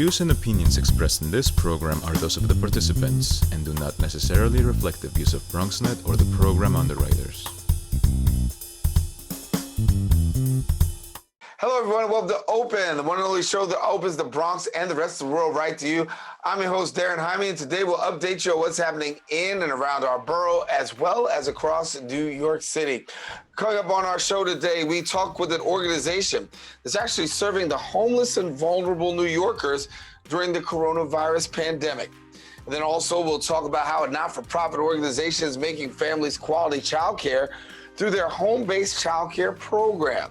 views and opinions expressed in this program are those of the participants and do not necessarily reflect the views of BronxNet or the program underwriters. Hello, everyone. Welcome to Open, the one and only show that opens the Bronx and the rest of the world right to you. I'm your host, Daren, Jaime, and today we'll update you on what's happening in and around our borough, as well as across New York City. Coming up on our show today, we talk with an organization that's actually serving the homeless and vulnerable New Yorkers during the coronavirus pandemic. And then also we'll talk about how a not-for-profit organization is making families quality childcare through their home-based childcare program.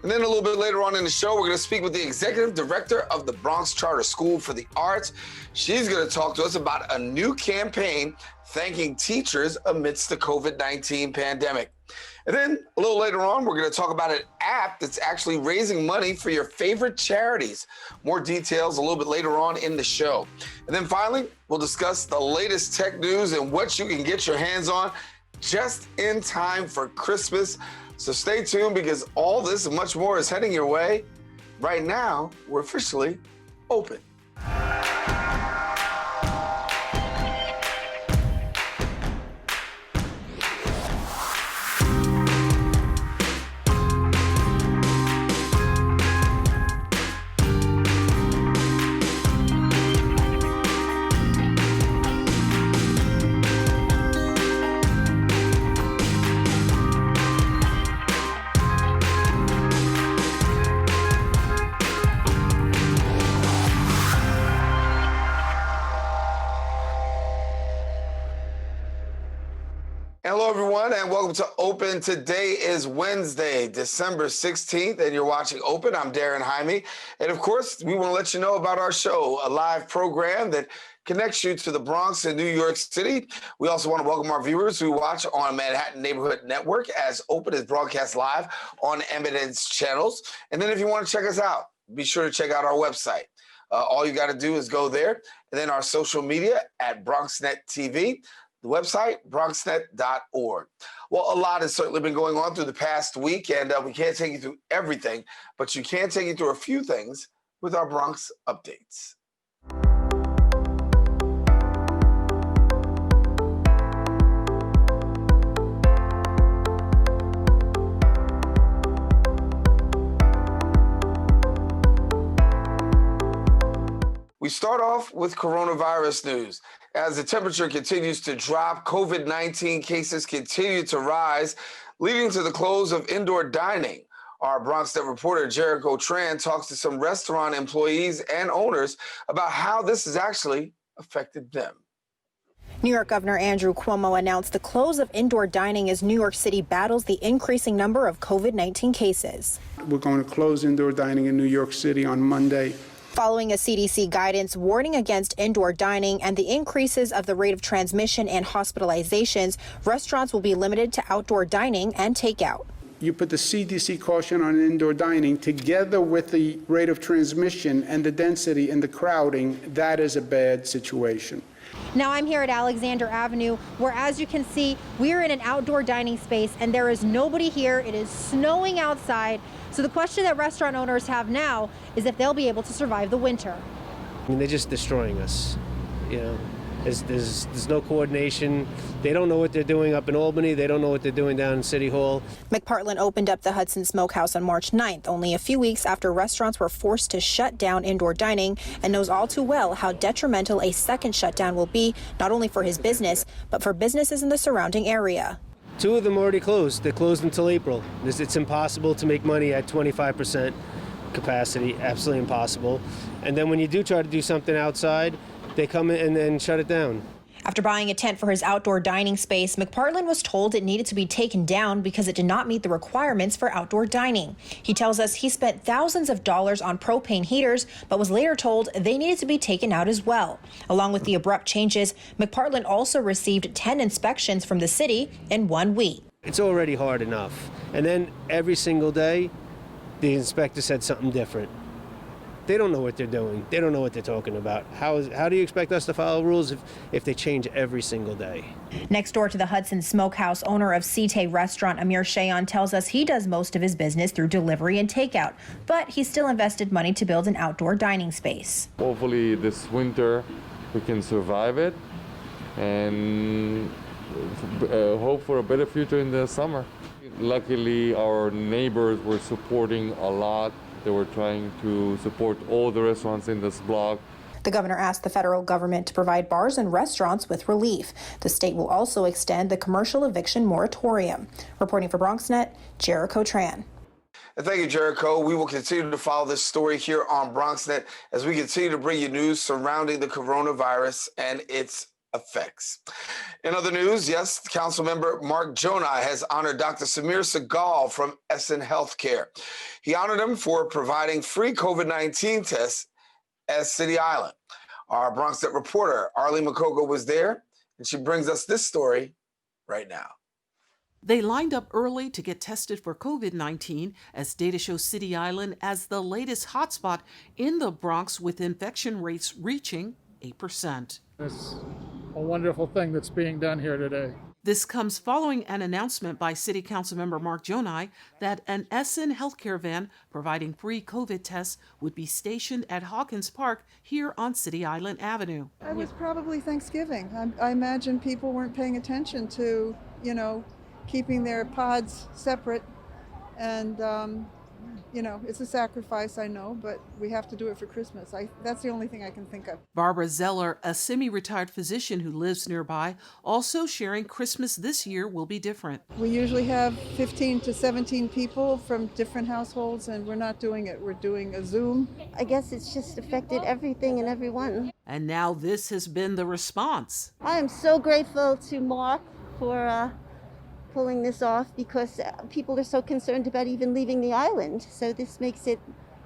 And then a little bit later on in the show, we're going to speak with the executive director of the Bronx Charter School for the Arts. She's going to talk to us about a new campaign thanking teachers amidst the COVID-19 pandemic. And then a little later on, we're going to talk about an app that's actually raising money for your favorite charities. More details a little bit later on in the show. And then finally, we'll discuss the latest tech news and what you can get your hands on just in time for Christmas. So stay tuned because all this and much more is heading your way. Right now, we're officially open. Hello, everyone, and welcome to Open. Today is Wednesday, December 16th, and you're watching Open. I'm Daren, Jaime. And of course, we want to let you know about our show, a live program that connects you to the Bronx and New York City. We also want to welcome our viewers who watch on Manhattan Neighborhood Network, as Open is broadcast live on Eminence channels. And then if you want to check us out, be sure to check out our website. All you got to do is go there, and then our social media at BronxNet TV. The website, bronxnet.org. Well, a lot has certainly been going on through the past week, and we can't take you through everything, but you can take you through a few things with our Bronx updates. We start off with coronavirus news. As the temperature continues to drop, COVID-19 cases continue to rise, leading to the close of indoor dining. Our BronxNet reporter, Tran, talks to some restaurant employees and owners about how this has actually affected them. New York Governor Andrew Cuomo announced the close of indoor dining as New York City battles the increasing number of COVID-19 cases. We're going to close indoor dining in New York City on Monday. Following a CDC guidance warning against indoor dining and the increases of the rate of transmission and hospitalizations, restaurants will be limited to outdoor dining and takeout. You put the CDC caution on indoor dining together with the rate of transmission and the density and the crowding, that is a bad situation. Now I'm here at Alexander Avenue, where, as you can see, we're in an outdoor dining space and there is nobody here. It is snowing outside. So the question that restaurant owners have now is if they'll be able to survive the winter. I mean, they're just destroying us. You know, there's no coordination. They don't know what they're doing up in Albany. They don't know what they're doing down in City Hall. McPartland opened up the Hudson Smokehouse on March 9th, only a few weeks after restaurants were forced to shut down indoor dining, and knows all too well how detrimental a second shutdown will be, not only for his business, but for businesses in the surrounding area. 2 of them already closed. They're closed until April. It's impossible to make money at 25% capacity, absolutely impossible. And then when you do try to do something outside, they come in and shut it down. After buying a tent for his outdoor dining space, McPartland was told it needed to be taken down because it did not meet the requirements for outdoor dining. He tells us he spent thousands of dollars on propane heaters, but was later told they needed to be taken out as well. Along with the abrupt changes, McPartland also received 10 inspections from the city in 1 week. It's already hard enough. And then every single day, the inspector said something different. They don't know what they're doing. They don't know what they're talking about. How do you expect us to follow rules if they change every single day? Next door to the Hudson Smokehouse, owner of Cite Restaurant, Amir Shayan, tells us he does most of his business through delivery and takeout, but he still invested money to build an outdoor dining space. Hopefully this winter we can survive it and hope for a better future in the summer. Luckily, our neighbors were supporting a lot. They were trying to support all the restaurants in this block. The governor asked the federal government to provide bars and restaurants with relief. The state will also extend the commercial eviction moratorium. Reporting for BronxNet, Jericho Tran. And thank you, Jericho. We will continue to follow this story here on BronxNet as we continue to bring you news surrounding the coronavirus and its effects. In other news, yes, Councilmember Mark Jonai has honored Dr. Samir Segal from Essen Healthcare. He honored him for providing free COVID-19 tests at City Island. Our BronxNet reporter, Arlene Makoko, was there, and she brings us this story right now. They lined up early to get tested for COVID-19 as data shows City Island as the latest hotspot in the Bronx with infection rates reaching 8%. It's a wonderful thing that's being done here today. This comes following an announcement by City Council member Mark Jonai that an Essen healthcare van providing free COVID tests would be stationed at Hawkins Park here on City Island Avenue. It was probably Thanksgiving. I imagine people weren't paying attention to, keeping their pods separate. And, it's a sacrifice, I know, but we have to do it for Christmas. That's the only thing I can think of. Barbara Zeller, a semi-retired physician who lives nearby, also sharing Christmas this year will be different. We usually have 15 to 17 people from different households, and we're not doing it. We're doing a Zoom. I guess it's just affected everything and everyone. And now this has been the response. I am so grateful to Mark for pulling this off because people are so concerned about even leaving the island. So this makes it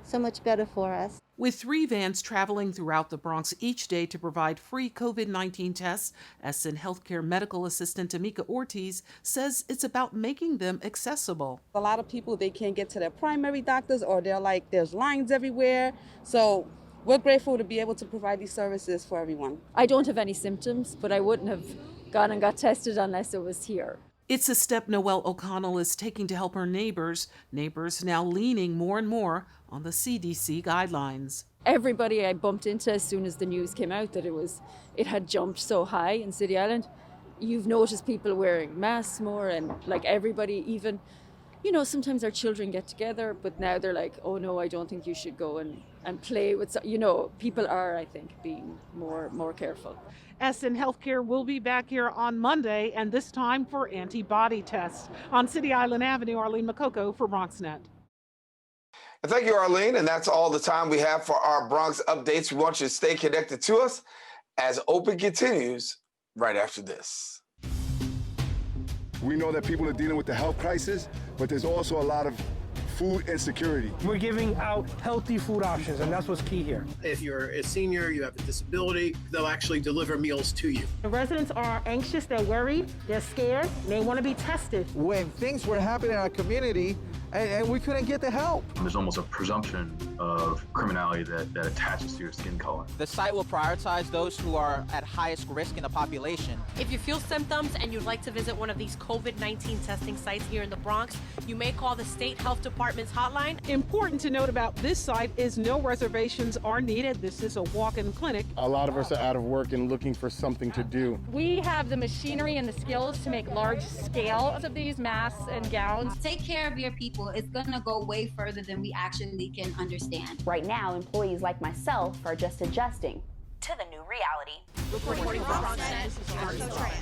so much better for us. With 3 vans traveling throughout the Bronx each day to provide free COVID-19 tests, Essen Healthcare Medical Assistant Tamika Ortiz says it's about making them accessible. A lot of people, they can't get to their primary doctors, or they're like, there's lines everywhere. So we're grateful to be able to provide these services for everyone. I don't have any symptoms, but I wouldn't have gone and got tested unless it was here. It's a step Noelle O'Connell is taking to help her neighbors now leaning more and more on the CDC guidelines. Everybody I bumped into as soon as the news came out that it had jumped so high in City Island, you've noticed people wearing masks more, and like everybody, even, sometimes our children get together, but now they're like, oh no, I don't think you should go and play with, people are, I think, being more careful. Essen Healthcare will be back here on Monday, and this time for antibody tests. On City Island Avenue, Arlene Makoko for BronxNet. And thank you, Arlene. And that's all the time we have for our Bronx updates. We want you to stay connected to us as Open continues right after this. We know that people are dealing with the health crisis, but there's also a lot of food insecurity. We're giving out healthy food options, and that's what's key here. If you're a senior, you have a disability, they'll actually deliver meals to you. The residents are anxious, they're worried, they're scared, and they want to be tested. When things were happening in our community, and we couldn't get the help. There's almost a presumption of criminality that attaches to your skin color. The site will prioritize those who are at highest risk in the population. If you feel symptoms and you'd like to visit one of these COVID-19 testing sites here in the Bronx, you may call the State Health Department's hotline. Important to note about this site is no reservations are needed. This is a walk-in clinic. A lot of us are out of work and looking for something to do. We have the machinery and the skills to make large scale of these masks and gowns. Take care of your people. It's going to go way further than we actually can understand. Right now, employees like myself are just adjusting to the new reality. Reporting from BronxNet, this is Jericho Tran.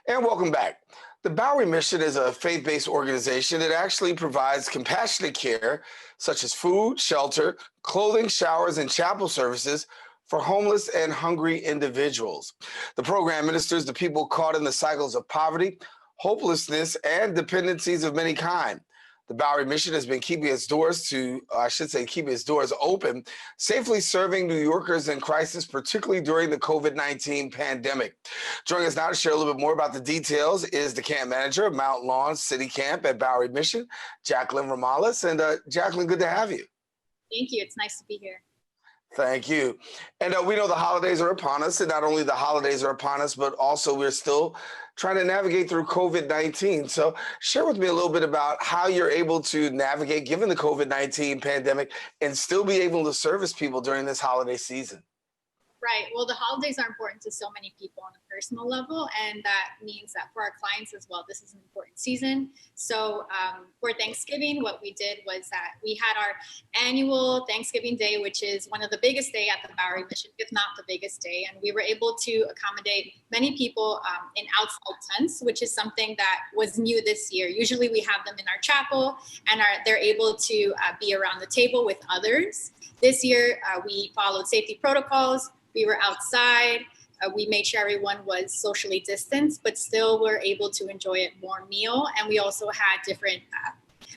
And welcome back. The Bowery Mission is a faith-based organization that actually provides compassionate care, such as food, shelter, clothing, showers, and chapel services for homeless and hungry individuals. The program ministers to people caught in the cycles of poverty, hopelessness, and dependencies of many kind. The Bowery Mission has been keeping its doors open, safely serving New Yorkers in crisis, particularly during the COVID-19 pandemic. Joining us now to share a little bit more about the details is the camp manager of Mount Lawn City Camp at Bowery Mission, Jacqueline Ramales. And Jacqueline, good to have you. Thank you. It's nice to be here. Thank you. And we know the holidays are upon us, and not only the holidays are upon us, but also we're still trying to navigate through COVID-19. So share with me a little bit about how you're able to navigate given the COVID-19 pandemic and still be able to service people during this holiday season. Right. Well, the holidays are important to so many people on a personal level, and that means that for our clients as well, this is an important season. So for Thanksgiving, what we did was that we had our annual Thanksgiving Day, which is one of the biggest day at the Bowery Mission, if not the biggest day. And we were able to accommodate many people in outside tents, which is something that was new this year. Usually we have them in our chapel and they're able to be around the table with others. This year, we followed safety protocols. We were outside. We made sure everyone was socially distanced, but still were able to enjoy a warm meal. And we also had different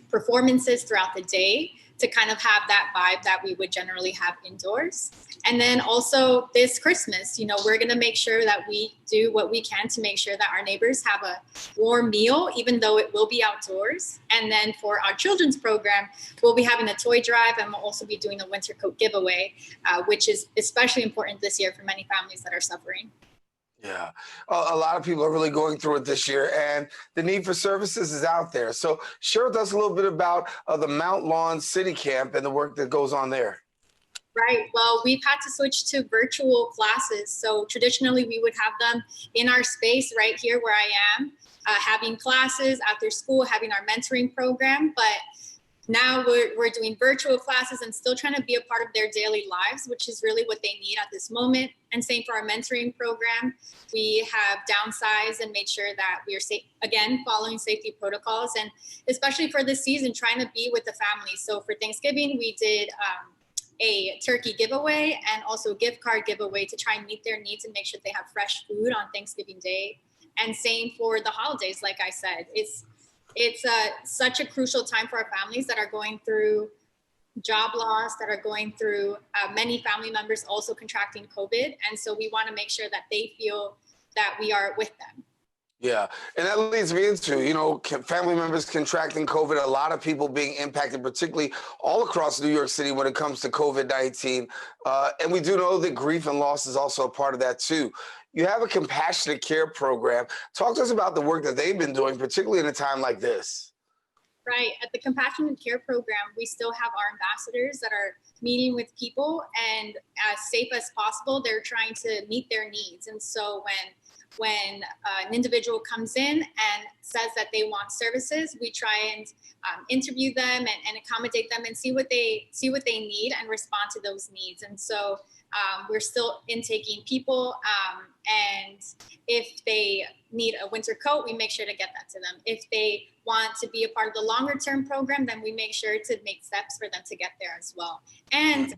performances throughout the day to kind of have that vibe that we would generally have indoors. And then also this Christmas, you know, we're going to make sure that we do what we can to make sure that our neighbors have a warm meal, even though it will be outdoors. And then for our children's program, we'll be having a toy drive, and we'll also be doing a winter coat giveaway, which is especially important this year for many families that are suffering. Yeah, a lot of people are really going through it this year, and the need for services is out there. So share with us a little bit about the Mount Lawn City Camp and the work that goes on there. Right. Well, we've had to switch to virtual classes. So traditionally, we would have them in our space right here where I am, having classes after school, having our mentoring program. But now we're doing virtual classes and still trying to be a part of their daily lives, which is really what they need at this moment. And same for our mentoring program. We have downsized and made sure that we are safe, again, following safety protocols, and especially for this season, trying to be with the family. So for Thanksgiving, we did a turkey giveaway and also a gift card giveaway to try and meet their needs and make sure they have fresh food on Thanksgiving Day. And same for the holidays, like I said, it's such a crucial time for our families that are going through job loss, that are going through many family members also contracting COVID. And so we want to make sure that they feel that we are with them. Yeah, and that leads me into, you know, family members contracting COVID, a lot of people being impacted, particularly all across New York City when it comes to COVID-19. And we do know that grief and loss is also a part of that too. You have a compassionate care program. Talk to us about the work that they've been doing, particularly in a time like this. Right. At the Compassionate Care program, we still have our ambassadors that are meeting with people, and as safe as possible, they're trying to meet their needs. And so when an individual comes in and says that they want services, we try and interview them and accommodate them and see what they need and respond to those needs. And so we're still intaking people, and if they need a winter coat, we make sure to get that to them. If they want to be a part of the longer term program, then we make sure to make steps for them to get there as well. And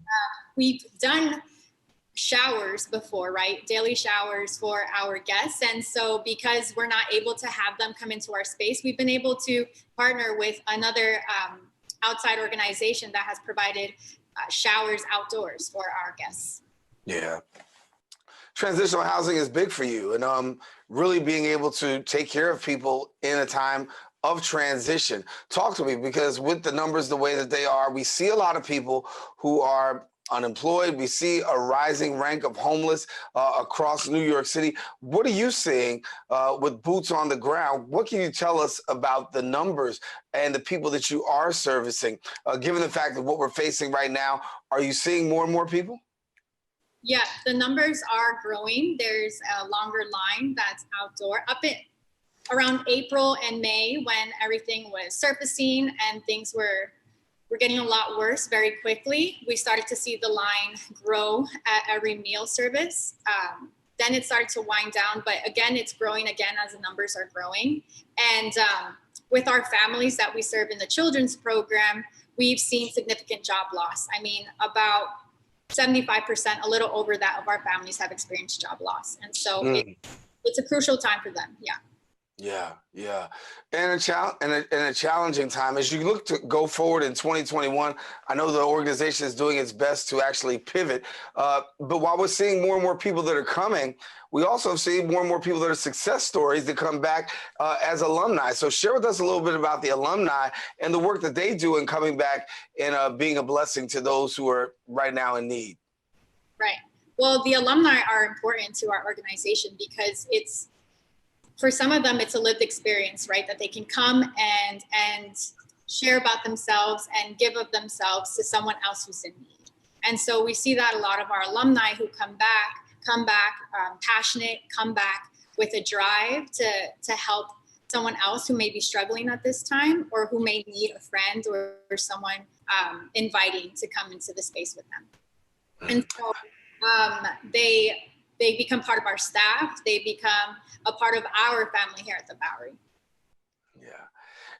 we've done showers before, right? Daily showers for our guests. And so because we're not able to have them come into our space, we've been able to partner with another outside organization that has provided showers outdoors for our guests. Yeah. Transitional housing is big for you, and really being able to take care of people in a time of transition. Talk to me, because with the numbers the way that they are, we see a lot of people who are unemployed. We see a rising rank of homeless across New York City. What are you seeing with boots on the ground? What can you tell us about the numbers and the people that you are servicing? Given the fact that what we're facing right now, are you seeing more and more people? Yeah, the numbers are growing. There's a longer line that's outdoor. Up at around April and May, when everything was surfacing and things were getting a lot worse very quickly, we started to see the line grow at every meal service. Then it started to wind down, but again, it's growing again as the numbers are growing. And with our families that we serve in the children's program, we've seen significant job loss. I mean, about 75%, a little over that, of our families have experienced job loss. And so it's a crucial time for them. Yeah. Yeah. And a challenging time. As you look to go forward in 2021, I know the organization is doing its best to actually pivot. But while we're seeing more and more people that are coming, we also see more and more people that are success stories that come back as alumni. So share with us a little bit about the alumni and the work that they do in coming back and being a blessing to those who are right now in need. Right. Well, the alumni are important to our organization because for some of them, it's a lived experience, right? That they can come and share about themselves and give of themselves to someone else who's in need. And so we see that a lot of our alumni who come back passionate, come back with a drive to help someone else who may be struggling at this time, or who may need a friend or someone inviting to come into the space with them. And so they become part of our staff. They become a part of our family here at the Bowery. Yeah.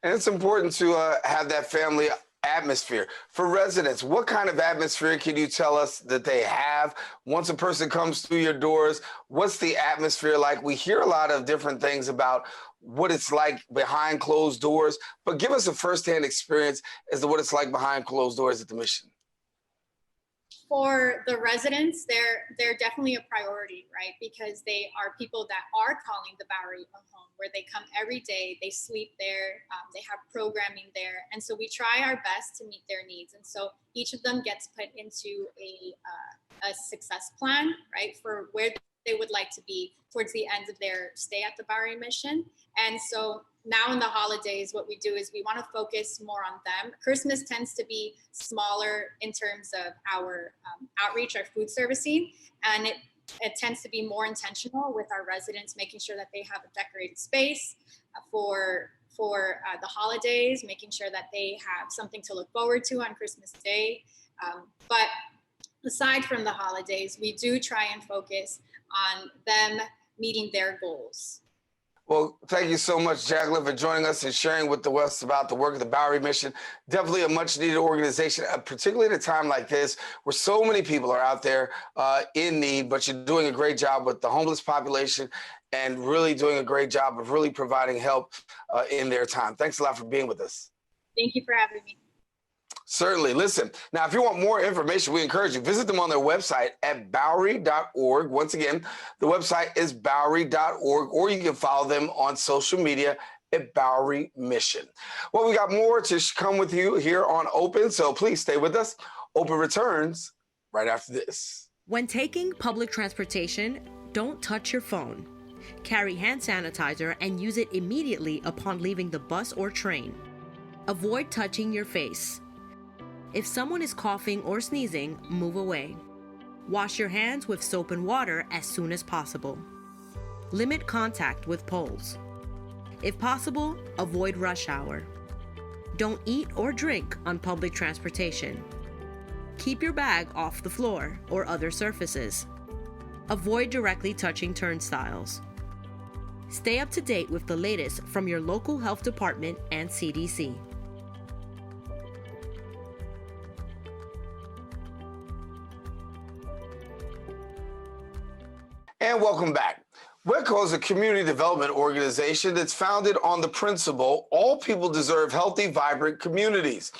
And it's important to have that family atmosphere. For residents, what kind of atmosphere can you tell us that they have once a person comes through your doors? What's the atmosphere like? We hear a lot of different things about what it's like behind closed doors, but give us a firsthand experience as to what it's like behind closed doors at the Mission. For the residents, they're definitely a priority, right? Because they are people that are calling the Bowery a home, where they come every day, they sleep there, they have programming there. And so we try our best to meet their needs. And so each of them gets put into a success plan, right? For where they would like to be towards the end of their stay at the Bowery Mission. And so now in the holidays, what we do is we want to focus more on them. Christmas tends to be smaller in terms of our outreach, our food servicing, and it tends to be more intentional with our residents, making sure that they have a decorated space for the holidays, making sure that they have something to look forward to on Christmas Day. But aside from the holidays, we do try and focus on them meeting their goals. Well, thank you so much, Jacqueline, for joining us and sharing with us about the work of the Bowery Mission. Definitely a much-needed organization, particularly at a time like this, where so many people are out there in need, but you're doing a great job with the homeless population and really doing a great job of really providing help in their time. Thanks a lot for being with us. Thank you for having me. Certainly. Listen, now, if you want more information, we encourage you, visit them on their website at Bowery.org. Once again, the website is Bowery.org, or you can follow them on social media at Bowery Mission. Well, we got more to come with you here on Open, so please stay with us. Open returns right after this. When taking public transportation, don't touch your phone. Carry hand sanitizer and use it immediately upon leaving the bus or train. Avoid touching your face. If someone is coughing or sneezing, move away. Wash your hands with soap and water as soon as possible. Limit contact with poles. If possible, avoid rush hour. Don't eat or drink on public transportation. Keep your bag off the floor or other surfaces. Avoid directly touching turnstiles. Stay up to date with the latest from your local health department and CDC. And welcome back. WHEDco is a community development organization that's founded on the principle all people deserve healthy, vibrant communities.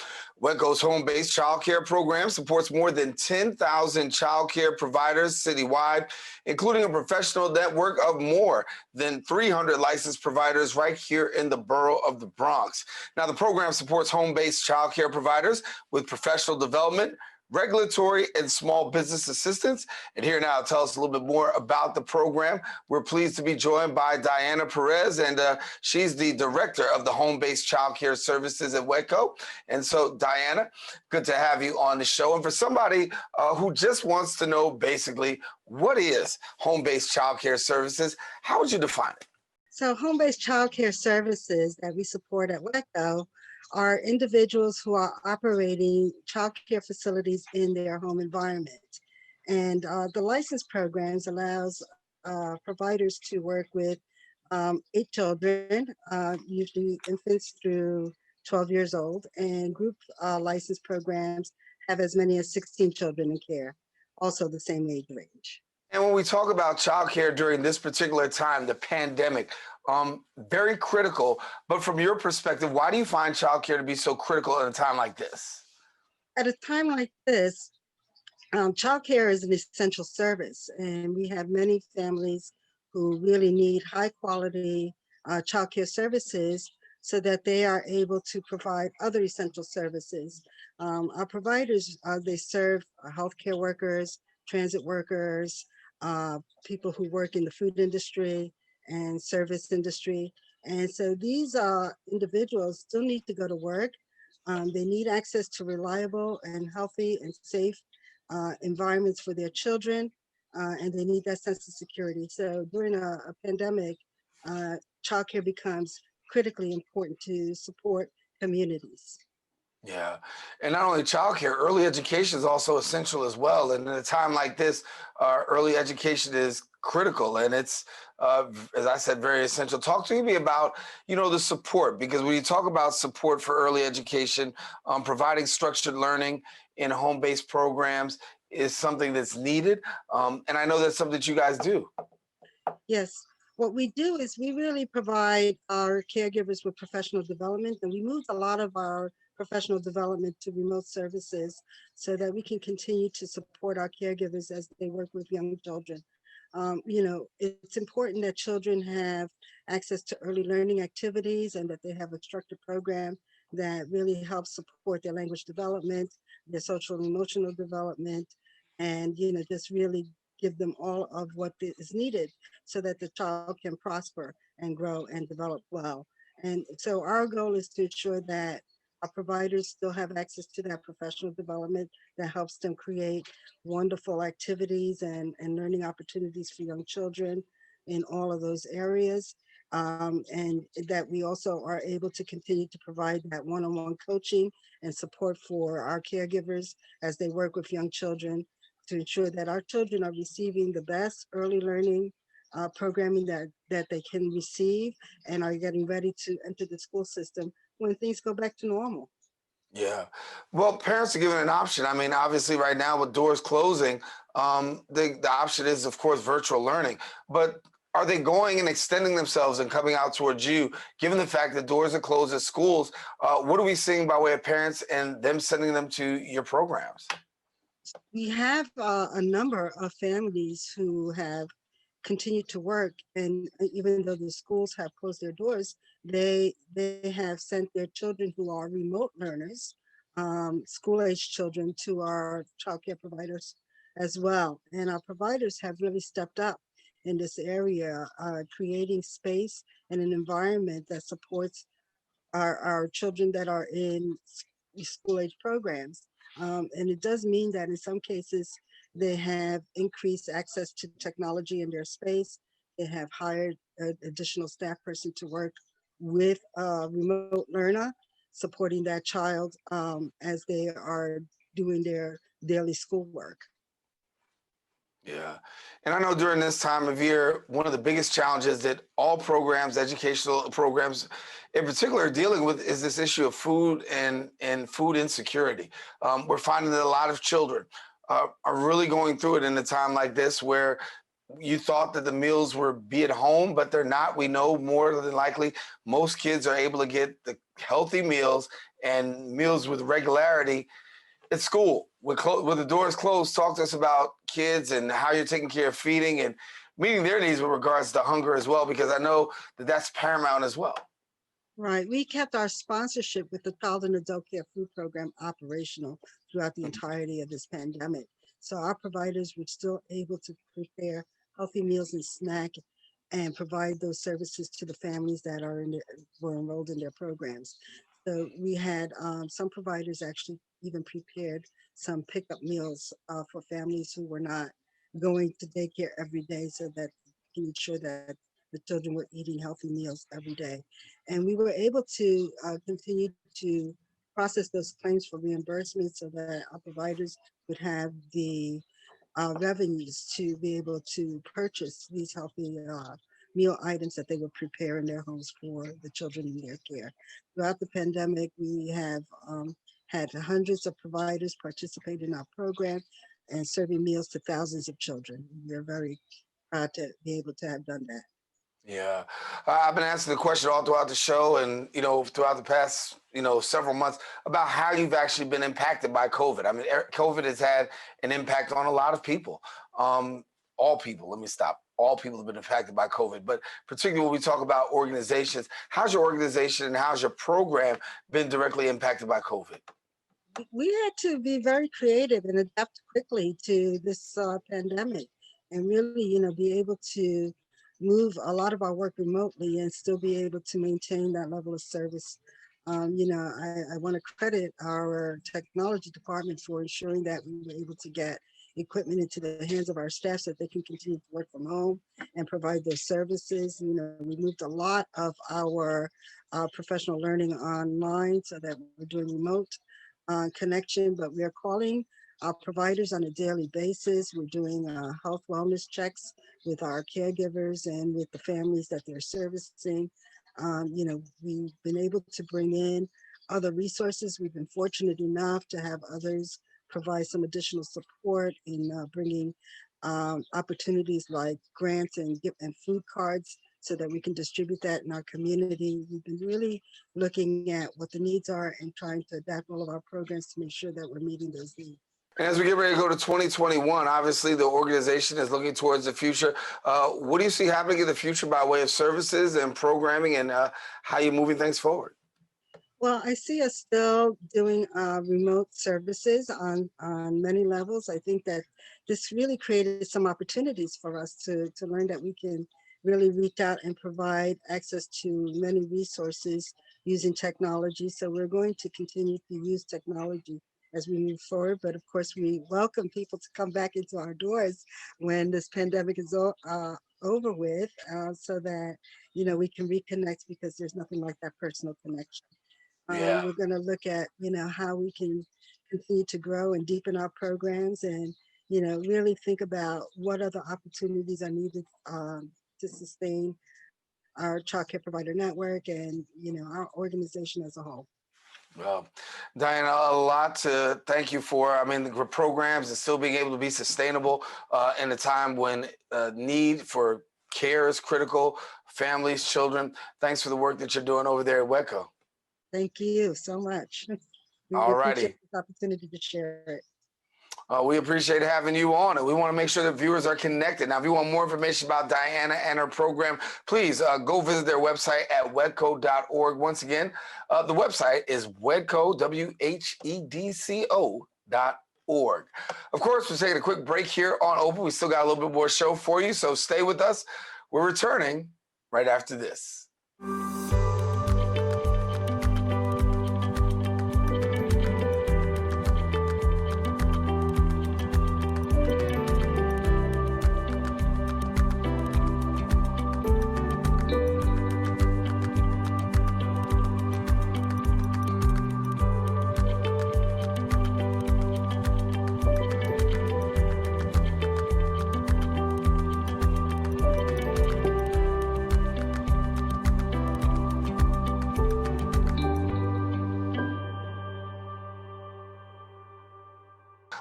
WHEDco's home-based childcare program supports more than 10,000 childcare providers citywide, including a professional network of more than 300 licensed providers right here in the borough of the Bronx. Now, the program supports home-based childcare providers with professional development, regulatory, and small business assistance. And here now to tell us a little bit more about the program, we're pleased to be joined by Diana Perez, and she's the director of the home-based childcare services at WHEDco. And so, Diana, good to have you on the show. And for somebody who just wants to know basically what is home-based childcare services, how would you define it? So home-based childcare services that we support at WHEDco are individuals who are operating childcare facilities in their home environment. And the license programs allows providers to work with 8 children, usually infants through 12 years old, and group license programs have as many as 16 children in care, also the same age range. And when we talk about childcare during this particular time, the pandemic, very critical. But from your perspective, why do you find childcare to be so critical at a time like this? At a time like this, childcare is an essential service, and we have many families who really need high quality childcare services so that they are able to provide other essential services. Our providers, they serve healthcare workers, transit workers, people who work in the food industry and service industry. And so these individuals still need to go to work. They need access to reliable and healthy and safe environments for their children, and they need that sense of security. So during a pandemic, childcare becomes critically important to support communities. Yeah, and not only childcare, early education is also essential as well. And in a time like this, early education is critical, and it's, as I said, very essential. Talk to me about, the support, because when you talk about support for early education, providing structured learning in home-based programs is something that's needed, and I know that's something that you guys do. Yes. What we do is we really provide our caregivers with professional development, and we moved a lot of our professional development to remote services so that we can continue to support our caregivers as they work with young children. It's important that children have access to early learning activities and that they have a structured program that really helps support their language development, their social and emotional development, and just really give them all of what is needed so that the child can prosper and grow and develop well. And so our goal is to ensure that our providers still have access to that professional development that helps them create wonderful activities and learning opportunities for young children in all of those areas. And that we also are able to continue to provide that one-on-one coaching and support for our caregivers as they work with young children to ensure that our children are receiving the best early learning programming that they can receive and are getting ready to enter the school system when things go back to normal. Yeah. Well, parents are given an option. I mean, obviously right now with doors closing, the option is, of course, virtual learning. But are they going and extending themselves and coming out towards you, given the fact that doors are closed at schools? What are we seeing by way of parents and them sending them to your programs? We have a number of families who have continued to work, and even though the schools have closed their doors, they have sent their children who are remote learners, school-age children, to our childcare providers as well. And our providers have really stepped up in this area, creating space and an environment that supports our children that are in school-age programs. And it does mean that in some cases, they have increased access to technology in their space. They have hired an additional staff person to work with a remote learner, supporting that child as they are doing their daily schoolwork. Yeah. And I know during this time of year, one of the biggest challenges that all programs, educational programs in particular, are dealing with is this issue of food and food insecurity. We're finding that a lot of children are really going through it in a time like this where you thought that the meals were be at home, but they're not. We know more than likely most kids are able to get the healthy meals and meals with regularity at school. With the doors closed, talk to us about kids and how you're taking care of feeding and meeting their needs with regards to hunger as well, because I know that that's paramount as well. Right. We kept our sponsorship with the Child and Adult Care Food Program operational throughout the entirety of this pandemic. So our providers were still able to prepare healthy meals and snack and provide those services to the families that were enrolled in their programs. So we had some providers actually even prepared some pickup meals for families who were not going to daycare every day, so that we can ensure that the children were eating healthy meals every day. And we were able to continue to process those claims for reimbursement so that our providers would have the revenues to be able to purchase these healthy meal items that they would prepare in their homes for the children in their care. Throughout the pandemic, we have had hundreds of providers participate in our program and serving meals to thousands of children. We're very proud to be able to have done that. Yeah, I've been asking the question all throughout the show and, throughout the past, several months about how you've actually been impacted by COVID. I mean, COVID has had an impact on a lot of people. All people, let me stop. All people have been impacted by COVID, but particularly when we talk about organizations, how's your organization and how's your program been directly impacted by COVID? We had to be very creative and adapt quickly to this pandemic and really, be able to move a lot of our work remotely and still be able to maintain that level of service. I want to credit our technology department for ensuring that we were able to get equipment into the hands of our staff so that they can continue to work from home and provide their services. We moved a lot of our professional learning online so that we're doing remote connection, but we are calling our providers on a daily basis. We're doing health wellness checks with our caregivers and with the families that they're servicing. We've been able to bring in other resources. We've been fortunate enough to have others provide some additional support in bringing opportunities like grants and food cards so that we can distribute that in our community. We've been really looking at what the needs are and trying to adapt all of our programs to make sure that we're meeting those needs. And as we get ready to go to 2021, obviously the organization is looking towards the future. What do you see happening in the future by way of services and programming and how you're moving things forward? Well, I see us still doing remote services on many levels. I think that this really created some opportunities for us to learn that we can really reach out and provide access to many resources using technology. So we're going to continue to use technology as we move forward. But of course, we welcome people to come back into our doors when this pandemic is over with so that, we can reconnect because there's nothing like that personal connection. We're going to look at, how we can continue to grow and deepen our programs and, really think about what other opportunities are needed to sustain our childcare provider network and, our organization as a whole. Well, Diana, a lot to thank you for. I mean, the programs and still being able to be sustainable in a time when need for care is critical, families, children. Thanks for the work that you're doing over there at WHEDco. Thank you so much. We appreciate this opportunity to share it. We appreciate having you on, and we want to make sure that viewers are connected. Now, if you want more information about Diana and her program, please go visit their website at WHEDco.org. Once again, the website is WHEDco, WHEDco.org. Of course, we're taking a quick break here on Open. We still got a little bit more show for you, so stay with us. We're returning right after this.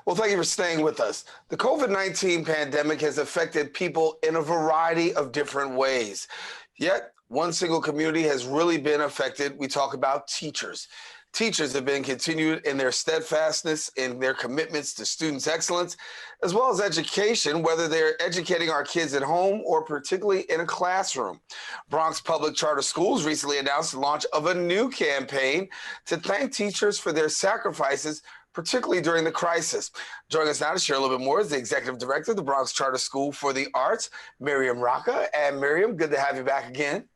Well, thank you for staying with us. The COVID-19 pandemic has affected people in a variety of different ways. Yet, one single community has really been affected. We talk about teachers. Teachers have been continued in their steadfastness, in their commitments to students' excellence, as well as education, whether they're educating our kids at home or particularly in a classroom. Bronx Public Charter Schools recently announced the launch of a new campaign to thank teachers for their sacrifices, particularly during the crisis. Joining us now to share a little bit more is the Executive Director of the Bronx Charter School for the Arts, Miriam Raccah. And Miriam, good to have you back again.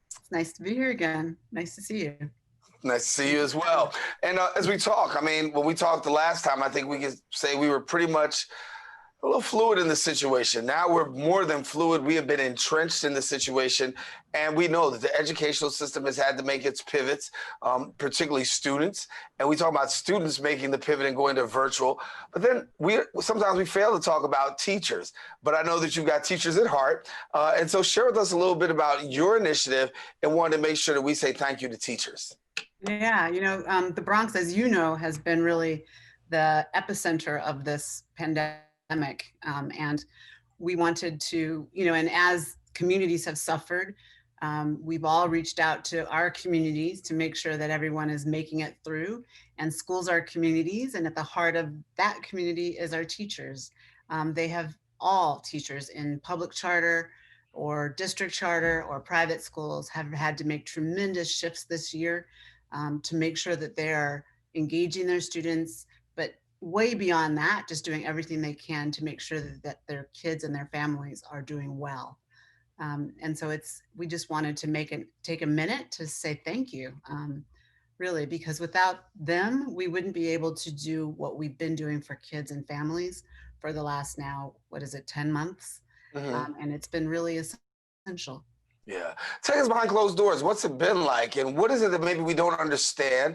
It's nice to be here again. Nice to see you. Nice to see you as well. And as we talk, I mean, when we talked the last time, I think we could say we were pretty much A little fluid in the situation. Now we're more than fluid. We have been entrenched in the situation, and we know that the educational system has had to make its pivots, particularly students. And we talk about students making the pivot and going to virtual, but then sometimes we fail to talk about teachers. But I know that you've got teachers at heart, and so share with us a little bit about your initiative and wanted to make sure that we say thank you to teachers. Yeah, the Bronx, as you know, has been really the epicenter of this pandemic. And we wanted to, and as communities have suffered, we've all reached out to our communities to make sure that everyone is making it through. And schools are communities, and at the heart of that community is our teachers. They have all teachers in public charter or district charter or private schools have had to make tremendous shifts this year to make sure that they are engaging their students, but way beyond that, just doing everything they can to make sure that their kids and their families are doing well. And so we just wanted to take a minute to say thank you, really, because without them, we wouldn't be able to do what we've been doing for kids and families for the last 10 months? And it's been really essential. Yeah. Take us behind closed doors. What's it been like? And what is it that maybe we don't understand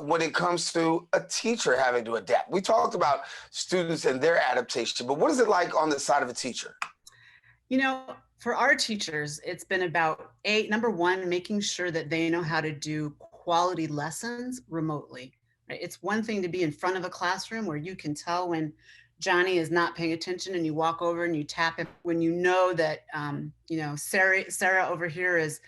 when it comes to a teacher having to adapt? We talked about students and their adaptation, but what is it like on the side of a teacher? For our teachers, it's been about number one, making sure that they know how to do quality lessons remotely. Right? It's one thing to be in front of a classroom where you can tell when Johnny is not paying attention and you walk over and you tap him when you know that, Sarah over here is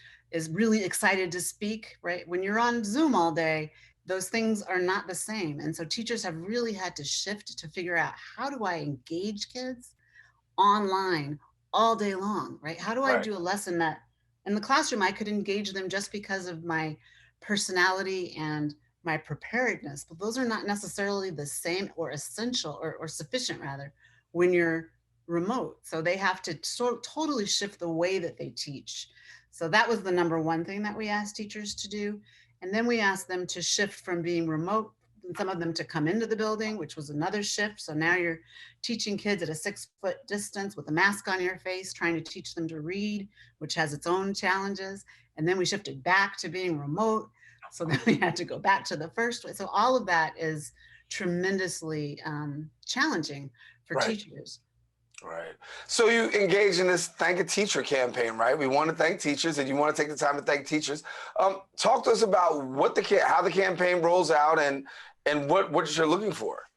really excited to speak, right? When you're on Zoom all day, those things are not the same. And so teachers have really had to shift to figure out, how do I engage kids online all day long, right? How do I do a lesson that in the classroom, I could engage them just because of my personality and my preparedness, but those are not necessarily the same or essential or sufficient rather when you're remote. So they have to totally shift the way that they teach. So that was the number one thing that we asked teachers to do. And then we asked them to shift from being remote, and some of them to come into the building, which was another shift. So now you're teaching kids at a 6-foot distance with a mask on your face, trying to teach them to read, which has its own challenges. And then we shifted back to being remote. So then we had to go back to the first way. So all of that is tremendously challenging for teachers. Right. So you engage in this Thank a Teacher campaign, right? We want to thank teachers, and you want to take the time to thank teachers. Talk to us about how the campaign rolls out and what you're looking for.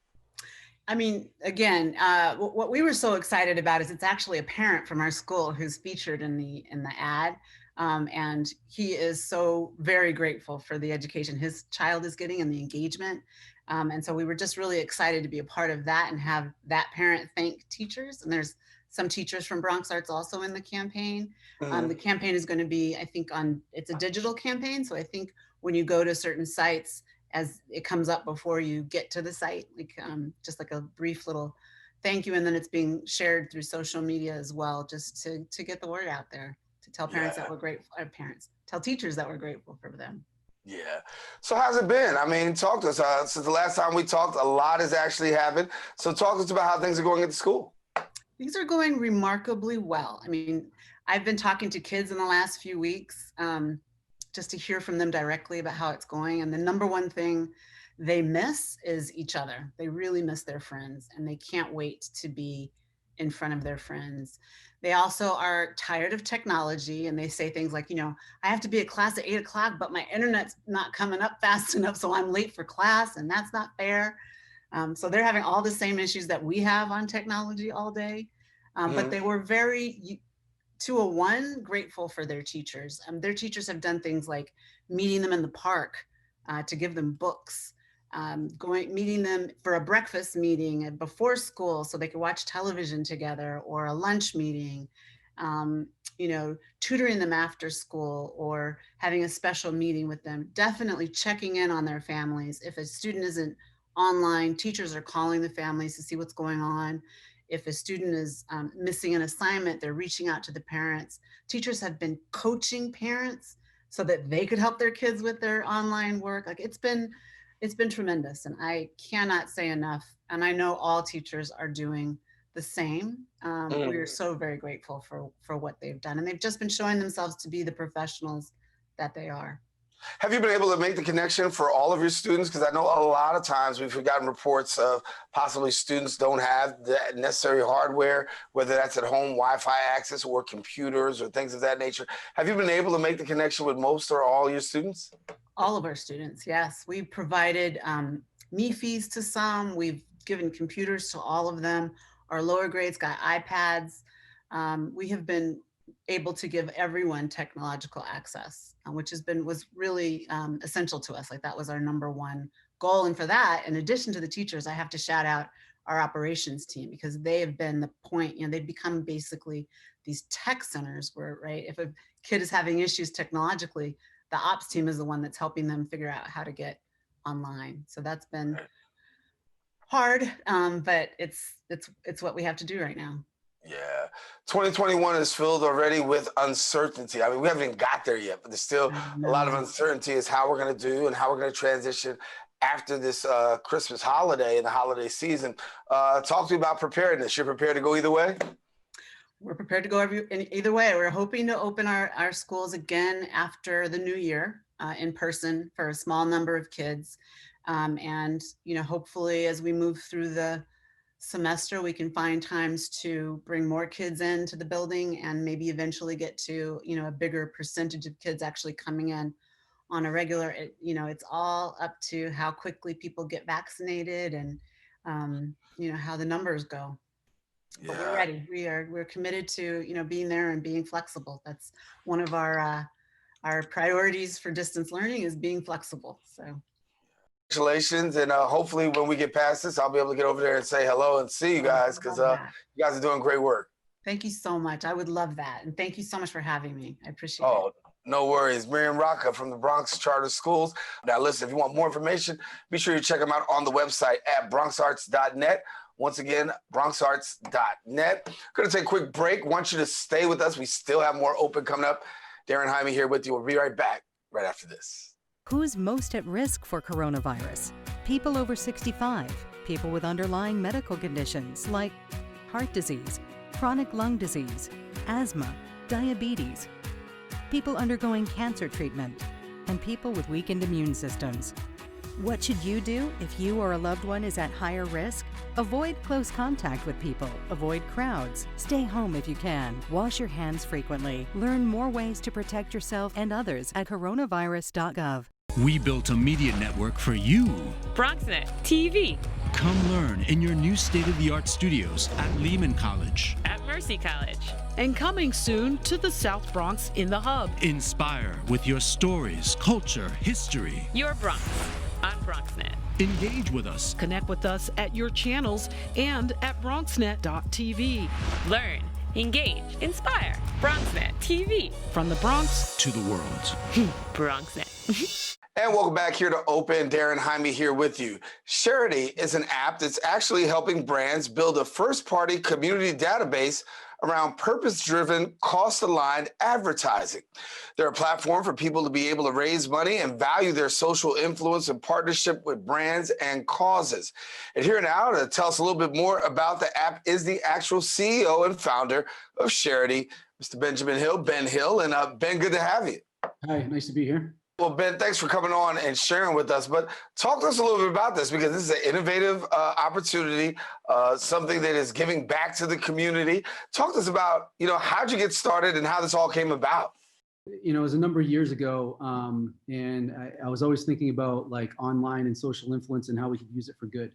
I mean, again, what we were so excited about is it's actually a parent from our school who's featured in the ad. And he is so very grateful for the education his child is getting and the engagement. And so we were just really excited to be a part of that and have that parent thank teachers. And there's some teachers from Bronx Arts also in the campaign. The campaign is going to be, I think, it's a digital campaign. So I think when you go to certain sites, as it comes up before you get to the site, just like a brief little thank you. And then it's being shared through social media as well, just to get the word out there. To tell parents that we're grateful, tell teachers that we're grateful for them. Yeah. So how's it been? I mean, talk to us. Since the last time we talked, a lot has actually happened. So talk to us about how things are going at the school. Things are going remarkably well. I mean, I've been talking to kids in the last few weeks just to hear from them directly about how it's going. And the number one thing they miss is each other. They really miss their friends, and they can't wait to be in front of their friends. They also are tired of technology, and they say things like, I have to be at class at 8 o'clock, but my internet's not coming up fast enough, so I'm late for class, and that's not fair. So they're having all the same issues that we have on technology all day. But they were very 201 grateful for their teachers. Their teachers have done things like meeting them in the park to give them books, meeting them for a breakfast meeting before school so they could watch television together, or a lunch meeting, tutoring them after school, or having a special meeting with them, definitely checking in on their families. If a student isn't online, teachers are calling the families to see what's going on. If a student is missing an assignment, they're reaching out to the parents. Teachers have been coaching parents so that they could help their kids with their online work. It's been tremendous, and I cannot say enough. And I know all teachers are doing the same. We're so very grateful for what they've done. And they've just been showing themselves to be the professionals that they are. Have you been able to make the connection for all of your students? Because I know a lot of times we've gotten reports of possibly students don't have the necessary hardware, whether that's at home Wi-Fi access or computers or things of that nature. Have you been able to make the connection with most or all your students? All of our students, yes. We've provided MeFis to some. We've given computers to all of them. Our lower grades got iPads. We have been able to give everyone technological access, which was really essential to us. Like that was our number one goal. And for that, in addition to the teachers, I have to shout out our operations team, because they have been the point, they've become basically these tech centers where, right, if a kid is having issues technologically, the ops team is the one that's helping them figure out how to get online. So that's been hard, but it's what we have to do right now. Yeah, 2021 is filled already with uncertainty. I mean, we haven't even got there yet, but there's still a lot of uncertainty as how we're going to do and how we're going to transition after this Christmas holiday and the holiday season. Talk to me about preparedness. You're prepared to go either way? We're prepared to go either way. We're hoping to open our schools again after the new year in person for a small number of kids. And, hopefully as we move through the semester, we can find times to bring more kids into the building and maybe eventually get to, a bigger percentage of kids actually coming in on a regular. It's all up to how quickly people get vaccinated and, how the numbers go. Yeah. But we're ready. We're committed to, being there and being flexible. That's one of our priorities for distance learning, is being flexible. So. Congratulations, and hopefully when we get past this, I'll be able to get over there and say hello and see you guys, because you guys are doing great work. Thank you so much. I would love that. And thank you so much for having me. I appreciate it. Oh, no worries. Miriam Raccah from the Bronx Charter Schools. Now listen, if you want more information, be sure you check them out on the website at bronxarts.net. Once again, bronxarts.net. Going to take a quick break. Want you to stay with us. We still have more open coming up. Daren, Jaime here with you. We'll be right back right after this. Who's most at risk for coronavirus? People over 65, people with underlying medical conditions like heart disease, chronic lung disease, asthma, diabetes, people undergoing cancer treatment, and people with weakened immune systems. What should you do if you or a loved one is at higher risk? Avoid close contact with people. Avoid crowds. Stay home if you can. Wash your hands frequently. Learn more ways to protect yourself and others at coronavirus.gov. We built a media network for you. BronxNet TV. Come learn in your new state-of-the-art studios at Lehman College. At Mercy College. And coming soon to the South Bronx in the Hub. Inspire with your stories, culture, history. Your Bronx on BronxNet. Engage with us. Connect with us at your channels and at bronxnet.tv. Learn, engage, inspire. BronxNet TV. From the Bronx to the world. BronxNet. And welcome back here to Open. Daren, Jaime here with you. Shareity is an app that's actually helping brands build a first-party community database around purpose-driven, cost-aligned advertising. They're a platform for people to be able to raise money and value their social influence in partnership with brands and causes. And here now to tell us a little bit more about the app is the actual CEO and founder of Shareity, Mr. Benjamin Hill, Ben Hill. And Ben, good to have you. Hi, nice to be here. Well, Ben, thanks for coming on and sharing with us. But talk to us a little bit about this, because this is an innovative opportunity, something that is giving back to the community. Talk to us about, how'd you get started and how this all came about? It was a number of years ago, and I was always thinking about like online and social influence and how we could use it for good.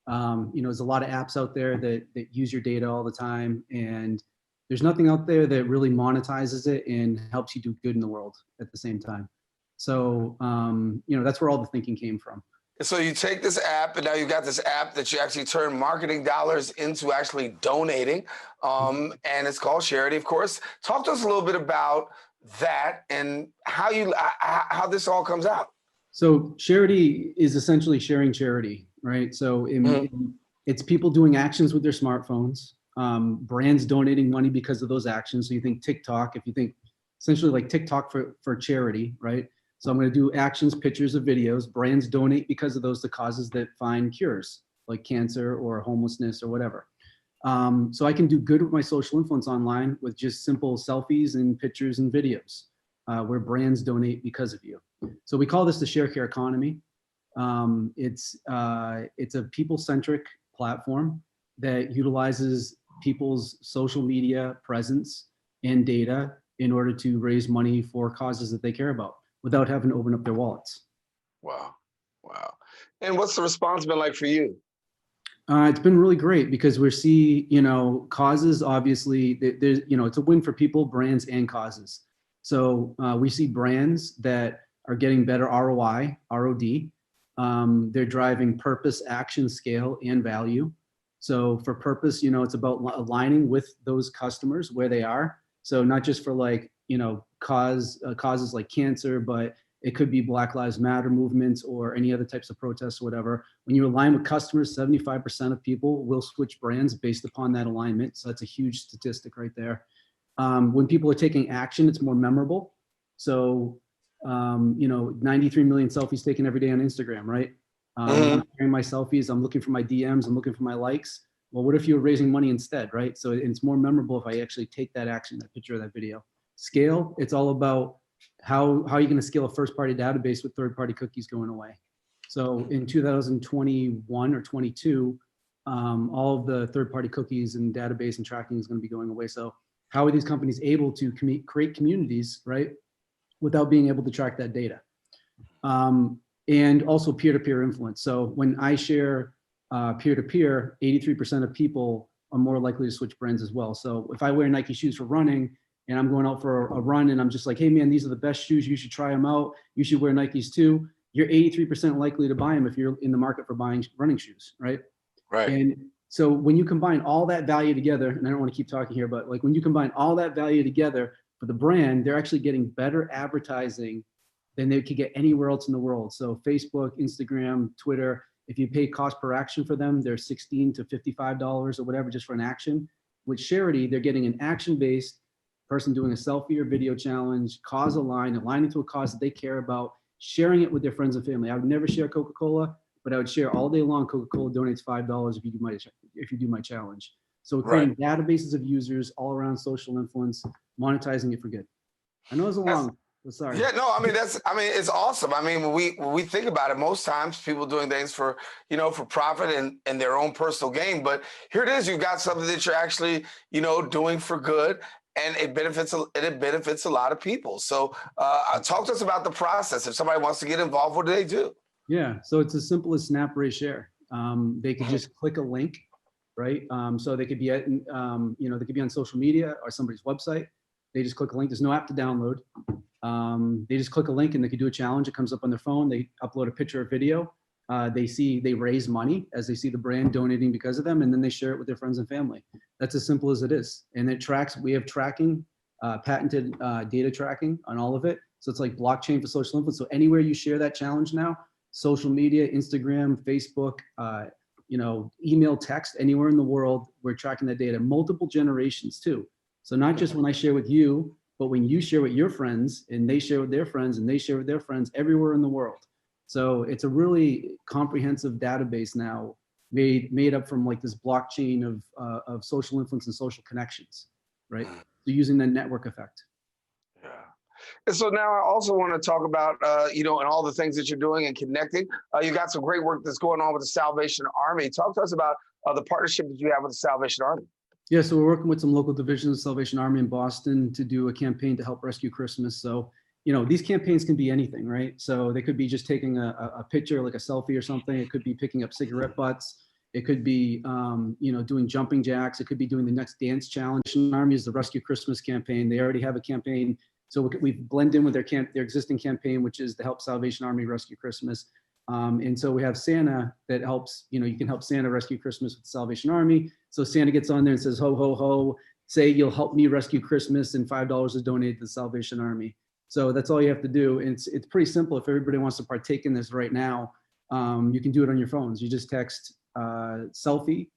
There's a lot of apps out there that use your data all the time, and there's nothing out there that really monetizes it and helps you do good in the world at the same time. So, that's where all the thinking came from. So you take this app, and now you've got this app that you actually turn marketing dollars into actually donating, and it's called Shareity, of course. Talk to us a little bit about that and how this all comes out. So Shareity is essentially sharing charity, right? So it's people doing actions with their smartphones, brands donating money because of those actions. So you think TikTok, if you think essentially like TikTok for charity, right? So I'm going to do actions, pictures of videos. Brands donate because of those to causes that find cures, like cancer or homelessness or whatever. So I can do good with my social influence online with just simple selfies and pictures and videos where brands donate because of you. So we call this the Sharecare economy. It's a people-centric platform that utilizes people's social media presence and data in order to raise money for causes that they care about without having to open up their wallets. Wow. Wow. And what's the response been like for you? It's been really great because we're seeing, causes, obviously, there's, it's a win for people, brands, and causes. So we see brands that are getting better ROI, ROD. They're driving purpose, action, scale, and value. So for purpose, it's about aligning with those customers where they are. So not just for causes like cancer, but it could be Black Lives Matter movements or any other types of protests or whatever. When you align with customers, 75% of people will switch brands based upon that alignment. So that's a huge statistic right there. When people are taking action, it's more memorable. So, 93 million selfies taken every day on Instagram, right? I'm sharing my selfies, I'm looking for my DMs, I'm looking for my likes. Well, what if you were raising money instead, right? So it's more memorable if I actually take that action, that picture, that video. Scale, it's all about how are you going to scale a first-party database with third-party cookies going away? So in 2021 or 22, all of the third-party cookies and database and tracking is going to be going away. So how are these companies able to create communities, right, without being able to track that data? And also peer-to-peer influence. So when I share peer-to-peer, 83% of people are more likely to switch brands as well. So if I wear Nike shoes for running, and I'm going out for a run and I'm just like, hey man, these are the best shoes. You should try them out. You should wear Nikes too. You're 83% likely to buy them if you're in the market for buying running shoes, right? Right. And so when you combine all that value together, and I don't want to keep talking here, but like when you combine all that value together for the brand, they're actually getting better advertising than they could get anywhere else in the world. So Facebook, Instagram, Twitter, if you pay cost per action for them, they're $16 to $55 or whatever just for an action. With Shareity, they're getting an action-based person doing a selfie or video challenge, cause aligned, aligning to a cause that they care about, sharing it with their friends and family. I would never share Coca-Cola, but I would share all day long. Coca-Cola donates $5 if you do my challenge. So we're creating databases of users all around social influence, monetizing it for good. I know it's a long. Sorry. Yeah, no, it's awesome. I mean, when we think about it, most times people doing things for profit and their own personal gain. But here it is, you've got something that you're actually, doing for good. And it benefits a lot of people. So talk to us about the process. If somebody wants to get involved, what do they do? Yeah, so it's as simple as snap, raise, share. They could just click a link, right? So they could be at, they could be on social media or somebody's website. They just click a link. There's no app to download. They just click a link and they could do a challenge. It comes up on their phone. They upload a picture or video. They raise money as they see the brand donating because of them, and then they share it with their friends and family. That's as simple as it is. And it tracks, we have tracking, patented data tracking on all of it. So it's like blockchain for social influence. So anywhere you share that challenge now, social media, Instagram, Facebook, email, text, anywhere in the world, we're tracking that data, multiple generations too. So not just when I share with you, but when you share with your friends and they share with their friends and they share with their friends everywhere in the world. So it's a really comprehensive database now made up from like this blockchain of social influence and social connections, right? So using the network effect. Yeah. And so now I also want to talk about, and all the things that you're doing and connecting. You got some great work that's going on with the Salvation Army. Talk to us about the partnership that you have with the Salvation Army. Yeah, so we're working with some local divisions of Salvation Army in Boston to do a campaign to help rescue Christmas. So these campaigns can be anything, right? So they could be just taking a picture, like a selfie or something. It could be picking up cigarette butts. It could be, doing jumping jacks. It could be doing the next dance challenge. Army is the Rescue Christmas campaign. They already have a campaign. So we've blended in with their existing campaign, which is to help Salvation Army rescue Christmas. And so we have Santa that helps, you can help Santa rescue Christmas with the Salvation Army. So Santa gets on there and says, ho, ho, ho, say you'll help me rescue Christmas, and $5 is donated to the Salvation Army. So that's all you have to do. And it's pretty simple. If everybody wants to partake in this right now, you can do it on your phones. You just text selfie,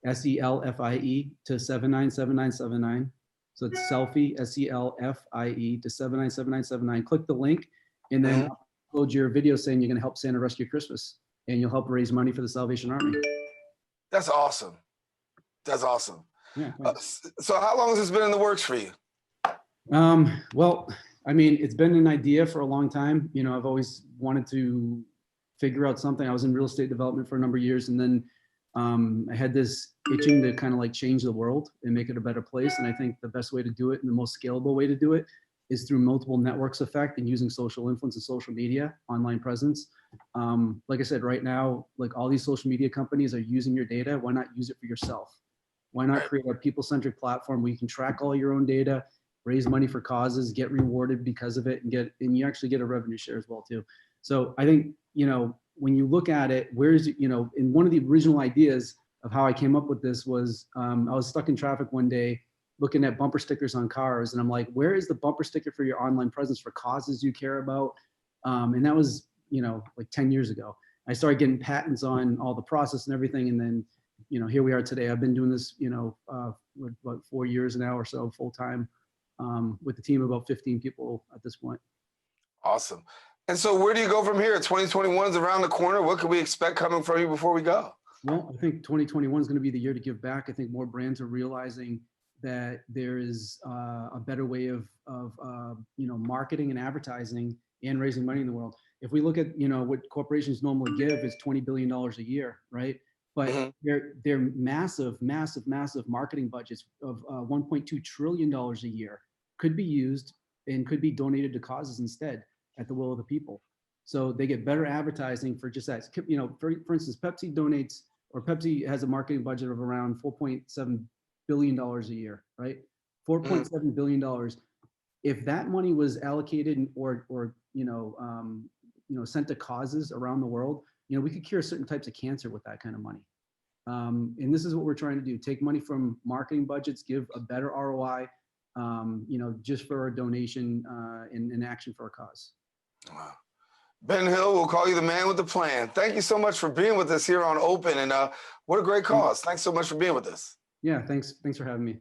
SELFIE to 797979. So it's selfie, SELFIE to 797979. Click the link and then upload your video saying you're going to help Santa rescue Christmas, and you'll help raise money for the Salvation Army. That's awesome. That's awesome. Yeah. So how long has this been in the works for you? Well, I mean, it's been an idea for a long time. You know, I've always wanted to figure out something. I was in real estate development for a number of years, and then I had this itching to kind of like change the world and make it a better place. And I think the best way to do it and the most scalable way to do it is through multiple networks effect and using social influence and social media, online presence. Like I said, right now, like all these social media companies are using your data. Why not use it for yourself? Why not create a people-centric platform where you can track all your own data, raise money for causes, get rewarded because of it, and you actually get a revenue share as well too. So I think, you know, when you look at it, in one of the original ideas of how I came up with this was, I was stuck in traffic one day looking at bumper stickers on cars, and I'm like, where is the bumper sticker for your online presence for causes you care about? And that was, like 10 years ago. I started getting patents on all the process and everything, and then, here we are today. I've been doing this, with about 4 years now or so full time, with the team of about 15 people at this point. Awesome. And so where do you go from here? 2021 is around the corner. What can we expect coming from you before we go? Well, I think 2021 is going to be the year to give back. I think more brands are realizing that there is a better way of marketing and advertising and raising money in the world. If we look at, what corporations normally give is $20 billion a year, right? But they're massive marketing budgets of $1.2 trillion a year could be used and could be donated to causes instead at the will of the people. So they get better advertising for just that. For instance, Pepsi has a marketing budget of around $4.7 billion a year, right? $4.7 billion. If that money was allocated or sent to causes around the world, we could cure certain types of cancer with that kind of money. And this is what we're trying to do: take money from marketing budgets, give a better ROI, just for a donation in action for a cause. Wow. Ben Hill, we'll call you the man with the plan. Thank you so much for being with us here on Open, and what a great cause. Thanks so much for being with us. Yeah, thanks for having me.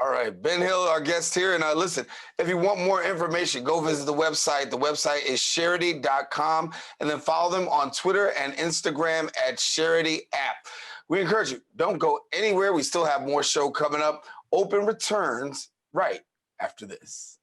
All right, Ben Hill, our guest here. And listen, if you want more information, go visit the website. The website is Shareity.com, and then follow them on Twitter and Instagram at Shareity app. We encourage you, don't go anywhere. We still have more show coming up. Open returns right after this.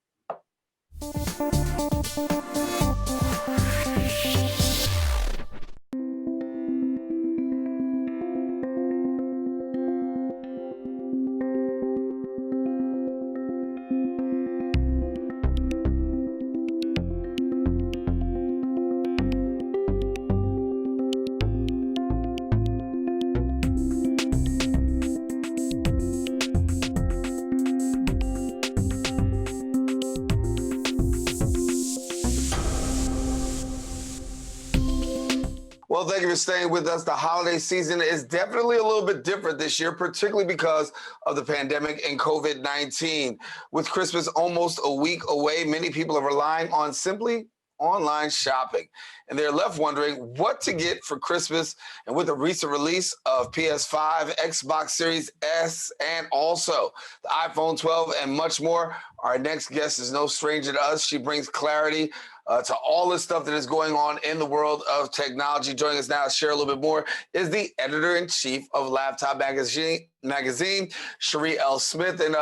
Well, thank you for staying with us. The holiday season is definitely a little bit different this year, particularly because of the pandemic and COVID-19. With Christmas almost a week away, many people are relying on simply online shopping, and they're left wondering what to get for Christmas. And with the recent release of PS5, Xbox Series S, and also the iPhone 12 and much more, our next guest is no stranger to us. She brings clarity to all this stuff that is going on in the world of technology. Joining us now to share a little bit more is the editor-in-chief of Laptop Magazine, Sherri L. Smith. And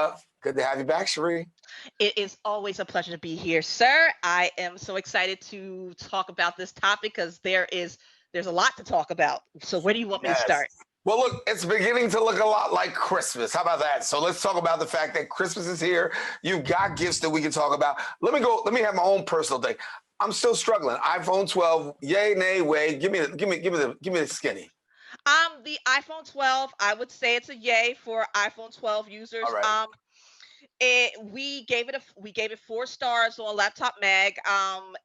good to have you back, Sherri. It is always a pleasure to be here, sir. I am so excited to talk about this topic because there's a lot to talk about. So where do you want me to start? Well, look, it's beginning to look a lot like Christmas. How about that? So let's talk about the fact that Christmas is here. You've got gifts that we can talk about. Let me have my own personal thing. I'm still struggling. iPhone 12, yay, nay, way. Give me the skinny. The iPhone 12, I would say it's a yay for iPhone 12 users. All right. We gave it 4 stars on Laptop Mag,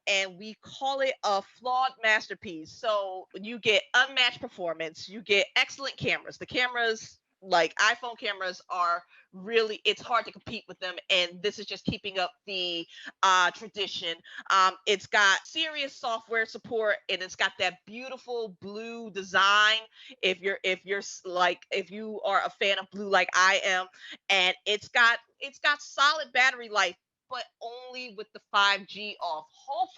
and we call it a flawed masterpiece. So you get unmatched performance, you get excellent cameras. The cameras, like iPhone cameras, are really, it's hard to compete with them, and this is just keeping up the tradition. It's got serious software support, and it's got that beautiful blue design. If you are a fan of blue like I am, and it's got solid battery life, but only with the 5G off.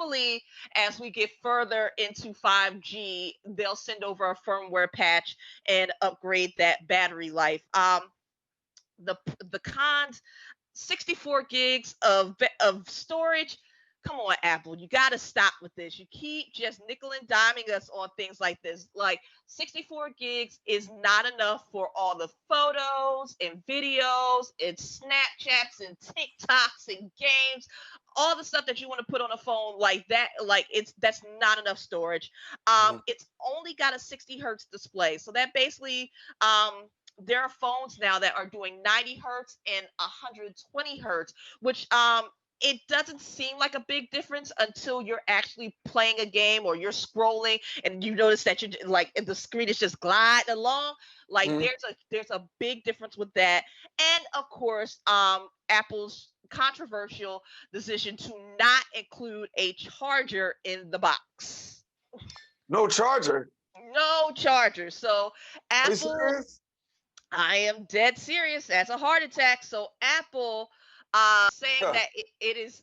hopefully, as we get further into 5G, they'll send over a firmware patch and upgrade that battery life. The cons, 64 gigs of storage. Come on, Apple, you got to stop with this. You keep just nickel and diming us on things like this. Like 64 gigs is not enough for all the photos and videos and Snapchats and TikToks and games, all the stuff that you want to put on a phone like that. Like that's not enough storage. It's only got a 60 hertz display, so that basically there are phones now that are doing 90 hertz and 120 hertz, which it doesn't seem like a big difference until you're actually playing a game or you're scrolling and you notice that you're like the screen is just gliding along. Like there's a big difference with that. And of course, Apple's controversial decision to not include a charger in the box. No charger. No charger. So Apple, I am dead serious. That's a heart attack. So Apple saying that it is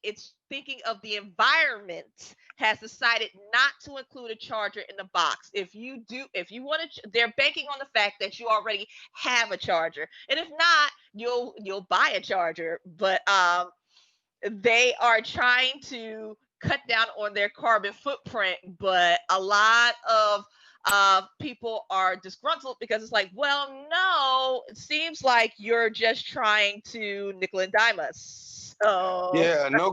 it's thinking of the environment, has decided not to include a charger in the box. If you want to, they're banking on the fact that you already have a charger, and if not, you'll buy a charger. But they are trying to cut down on their carbon footprint, but a lot of people are disgruntled because it's like, well, no, it seems like you're just trying to nickel and dime us. So yeah, no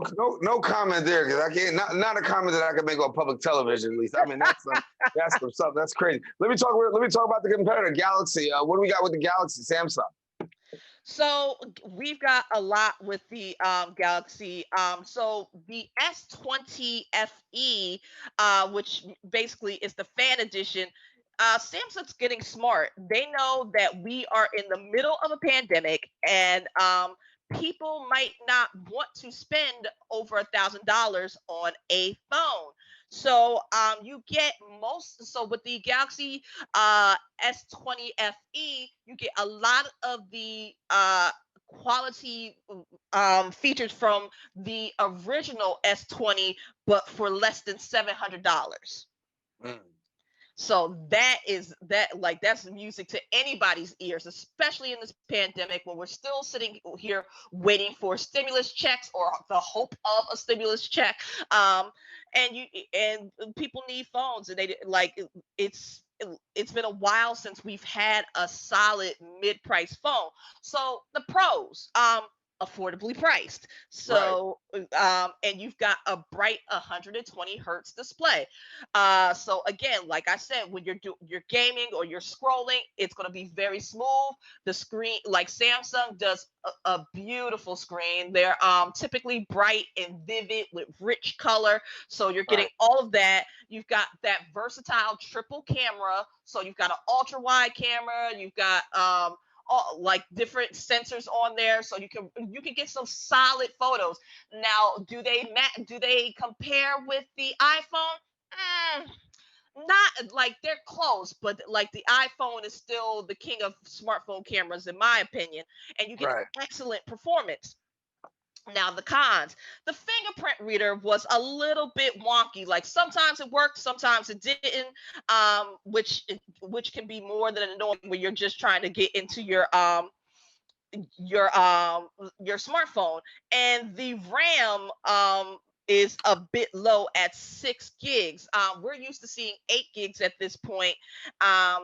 comment there, because I can't, not a comment that I can make on public television, at least. I mean, that's some stuff. That's crazy. Let me talk about the competitor, Galaxy. What do we got with the Galaxy, Samsung? So we've got a lot with the Galaxy. So the S20 FE, which basically is the fan edition, Samsung's getting smart. They know that we are in the middle of a pandemic, and people might not want to spend over $1,000 on a phone. So you get so with the Galaxy S20 FE, you get a lot of the quality features from the original S20, but for less than $700. So that's music to anybody's ears, especially in this pandemic when we're still sitting here waiting for stimulus checks or the hope of a stimulus check. And people need phones, and it's been a while since we've had a solid mid-price phone. So the pros, affordably priced. So and you've got a bright 120 hertz display. So again, like I said, when you're gaming or you're scrolling, it's going to be very smooth. The screen, like Samsung does a beautiful screen. They're typically bright and vivid with rich color, so you're getting all of that. You've got that versatile triple camera, so you've got an ultra wide camera, you've got like different sensors on there, so you can get some solid photos. Now, do they compare with the iPhone? Not like, they're close, but like the iPhone is still the king of smartphone cameras, in my opinion, and you get excellent performance. Now, the cons, the fingerprint reader was a little bit wonky. Like sometimes it worked, sometimes it didn't, which can be more than annoying when you're just trying to get into your smartphone. And the RAM is a bit low at 6 gigs. We're used to seeing 8 gigs at this point,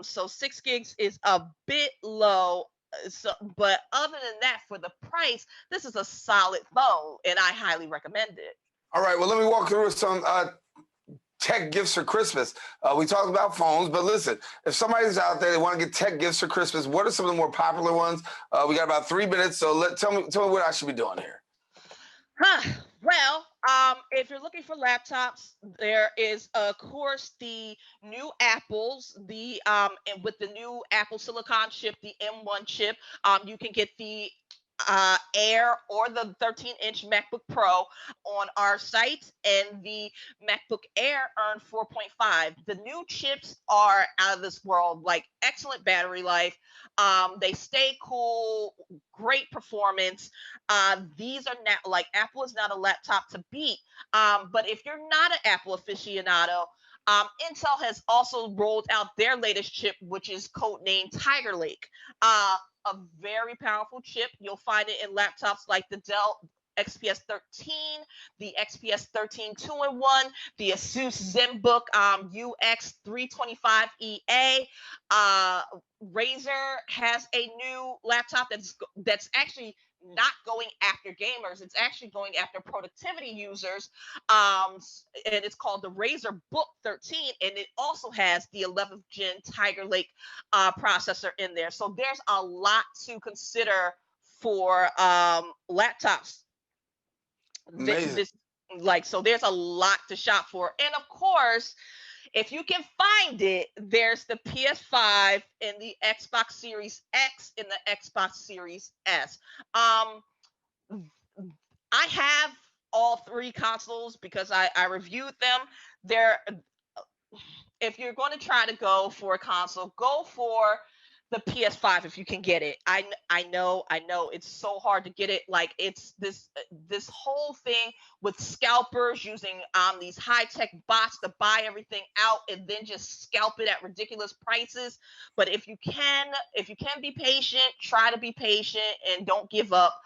so 6 gigs is a bit low. So, but other than that, for the price, this is a solid phone, and I highly recommend it. All right, well, let me walk through some tech gifts for Christmas. We talked about phones, but listen, if somebody's out there, they want to get tech gifts for Christmas, what are some of the more popular ones? We got about 3 minutes, so tell me what I should be doing here. Well, if you're looking for laptops, there is, of course, the new Apples, and with the new Apple Silicon chip, the M1 chip, you can get the Air or the 13-inch MacBook Pro on our site, and the MacBook Air earned 4.5. The new chips are out of this world, like excellent battery life. They stay cool, great performance. These are not like Apple is not a laptop to beat. But if you're not an Apple aficionado, Intel has also rolled out their latest chip, which is codenamed Tiger Lake. A very powerful chip. You'll find it in laptops like the Dell XPS 13, the XPS 13 2-in-1, the Asus ZenBook UX 325EA. Razer has a new laptop that's actually not going after gamers. It's actually going after productivity users. And it's called the Razer Book 13, and it also has the 11th gen Tiger Lake processor in there. So there's a lot to consider for laptops. So there's a lot to shop for. And of course, if you can find it, there's the PS5 and the Xbox Series X and the Xbox Series S. I have all three consoles because I reviewed them. If you're going to try to go for a console, go for the PS5 if you can get it. I know it's so hard to get it. Like, it's this whole thing with scalpers using these high-tech bots to buy everything out and then just scalp it at ridiculous prices. But if you can be patient, try to be patient and don't give up.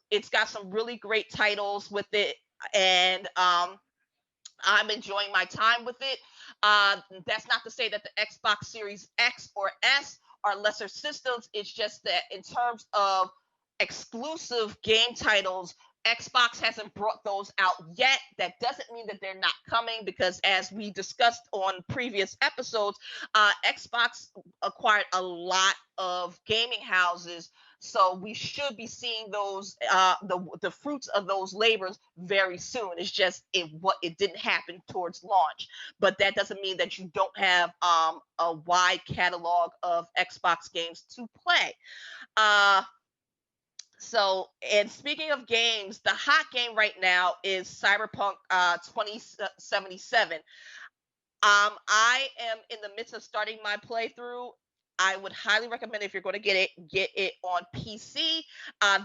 It's got some really great titles with it, and I'm enjoying my time with it. That's not to say that the Xbox Series X or S are lesser systems. It's just that in terms of exclusive game titles, Xbox hasn't brought those out yet. That doesn't mean that they're not coming, because as we discussed on previous episodes, Xbox acquired a lot of gaming houses. So we should be seeing those the fruits of those labors very soon. It's just it didn't happen towards launch, but that doesn't mean that you don't have a wide catalog of Xbox games to play. So, and speaking of games, the hot game right now is Cyberpunk 2077. I am in the midst of starting my playthrough. I would highly recommend, if you're going to get it on PC.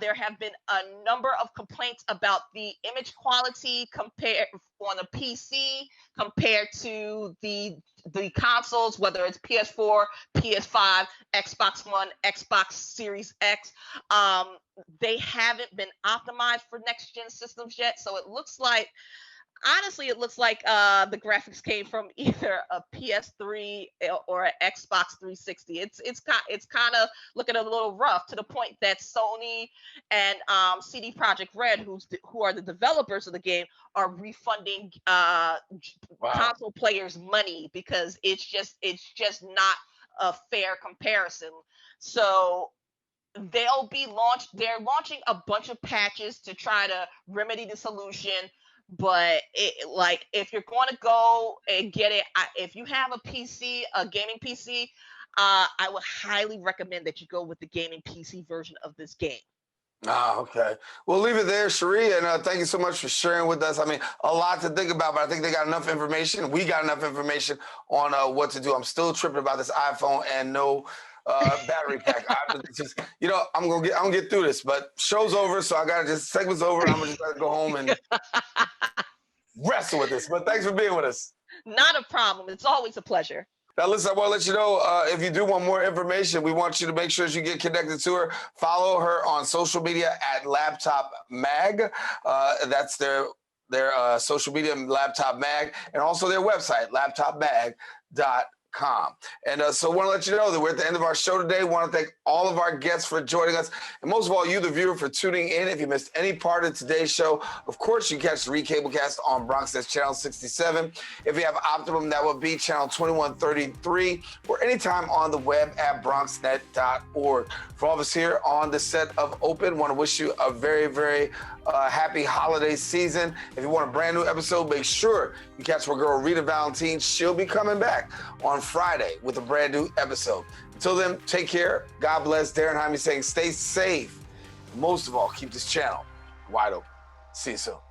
There have been a number of complaints about the image quality compared on a PC compared to the consoles, whether it's PS4, PS5, Xbox One, Xbox Series X. They haven't been optimized for next gen systems yet, so it looks like, honestly, it looks like the graphics came from either a PS3 or an Xbox 360. It's kind of looking a little rough, to the point that Sony and CD Projekt Red, who are the developers of the game, are refunding console players money because it's just not a fair comparison. So they're launching a bunch of patches to try to remedy the solution. But if you're going to go and get it, if you have a PC, a gaming PC, I would highly recommend that you go with the gaming PC version of this game. Okay. We'll leave it there, Sherri, and thank you so much for sharing with us. I mean, a lot to think about, but I think they got enough information. We got enough information on what to do. I'm still tripping about this iPhone and no battery pack. I'm gonna get through this, but show's over, so I gotta segment's over. I'm just gonna go home and wrestle with this. But thanks for being with us. Not a problem. It's always a pleasure. Now, listen, I want to let you know, if you do want more information, we want you to make sure that you get connected to her. Follow her on social media at Laptop Mag. That's their social media, Laptop Mag, and also their website, laptopmag.com. And so I want to let you know that we're at the end of our show today. Want to thank all of our guests for joining us, and most of all, you, the viewer, for tuning in. If you missed any part of today's show, of course, you can catch the Recablecast on BronxNet's Channel 67. If you have Optimum, that would be Channel 2133, or anytime on the web at bronxnet.org. For all of us here on the set of Open, want to wish you a very, very happy holiday season. If you want a brand new episode, make sure you catch my girl Rita Valentine. She'll be coming back on Friday with a brand new episode. Until then, take care. God bless. Daren Jaime saying stay safe. Most of all, keep this channel wide open. See you soon.